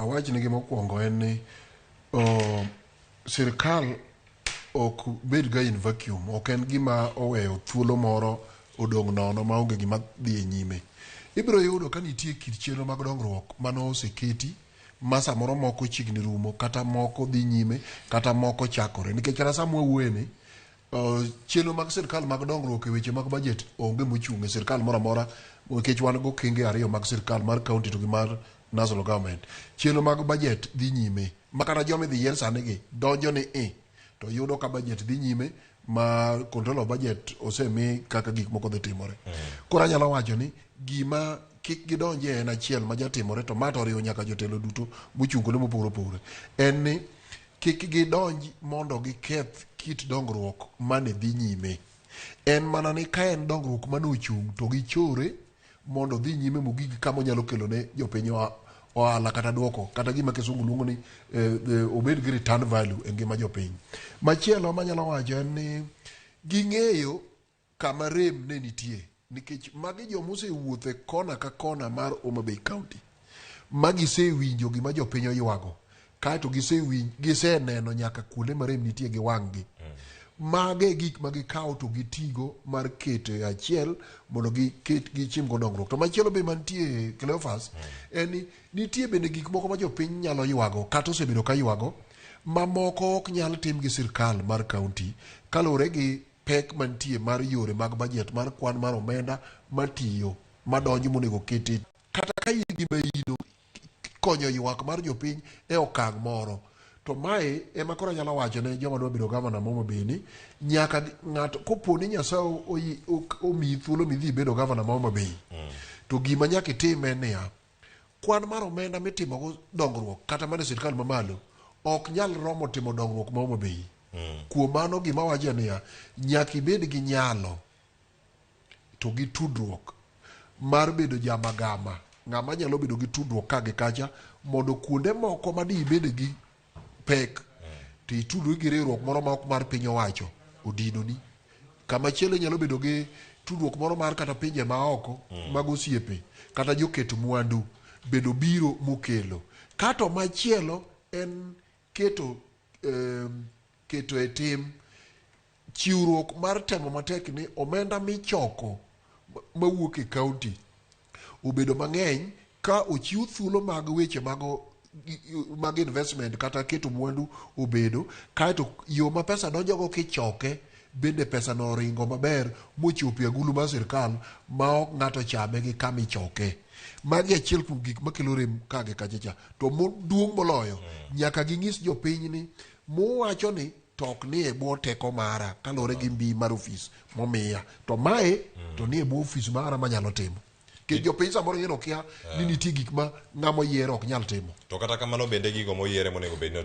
awach ni gimokwongo en ni sirkal ok bed ga in vacuum, ok en gima oweyo thuolo moro odong' nono maonge gima dhi e nyime. Ibiro yudo ka nitie kit chenro mag dongruok mano oseketi ma samoro moko chiegni rumo kata moko dhi nyime kata moko chakore, nikech kata sama wawuoyeni chenro mag sirkal mag dongruok e weche mag budget onge mochung' e sirkal moro amora, nikech wan go kenge ariyo mag sirkal, mar county to gi mar national government. Chenro mag budget dhi nyime makata joma dhi yier sani gi donjo ni to yudo ka budget dhi nyime, ma control of budget osemi kaka gik moko dhi timore. Koro anyalo wacho ni gima kik gidonje en achiel ma jatimore, to ma to oriwo nyaka jotelo duto mochung' kuonde mopogore opogore, en ni kik gidonj mondo giketh kit dongruok mane dhi nyime. En mana ni ka en dongruok mane ochung' to gichore mondo dhi nyime mogik kama onyalo kelo ne jopiny ohala kata duoko, kata gima kisungu luongo ni obed gi return value e ngima jopiny. Machielo manyalo wacho en ni ging'eyo kama rem ne nitie, nikech magi joma osewuothe kona ka kona mar Homa Bay County, ma gisewinjo gima jopiny oywago, kaeto giseneno nyaka kuonde ma rem nitie gi wang'gi. Mage gik ma gikawo to gitigo mar keto e achiel mondo gichim go dongruok. To machielo be mantie Cleophas, en ni nitie bende gik moko ma jopiny nyalo ywago kata osebedo ka ywago, ma moko ok nyal tim gi sirkal mar kaunti kaluwore gi pek mantie mar yore mag budget, mar kwan mar omenda matiyo madonjo monego keti, kata ka in gima ino konyo ywak mar jopiny e okang' moro. To mae ema koro nyalo wacho ne joma dwa bedo gavana ma Homa Bay ni, nyaka ng'ato koponi Nyasaye omiyi thuolo midhi bedo gavana ma Homa Bay, to gima nyaka itim en niya, kwan mar omenda mitimogo dongruok kata mana sirkal mamalo ok nyal romo timo dongruok ma Homa Bay. Kuom mano gima wacho niya, nyaka ibed gi nyalo to gi tudruok mar bedo jamagama, ng'ama nyalo bedo gi tudruok ka gi kacha, mondo kuonde moko ma di ibed gi pek to itudri gi riwruok moro ma ok mar piny owacho odinoni. Kama chielo nyalo bedo gi tudruok moro mar kata pinje maoko mag osiepe kata joket mwandu bedo biro mokelo. Kato machielo en keto e tim chiwruok mar temo matek ni omenda michoko mawuok e kaunti obedo mang'eny, ka ochiw thuolo mag weche mag investment kata keto mwandu obedo, kaeto yo ma pesa donjogo kichoke bende pesa no ringo maber mochopo e agulu mar sirkal ma ok ng'ato chame gi kama ichoke. Magi achiel kuom gik makelo rem kage kachacha. To duong' moloyo, nyaka ging'is jopiny ni muwacho ni to ok ni e bwo teko mara kaluwore gi mbi mar ofis momiya, to mae to ni e bwo ofis mara manyalo timo. Ke jopiny samoro yeno kia ni nitie gik ma ng'ama oyiero ok nyal timo. To kata kamano bende gigo moyiere monego bed ni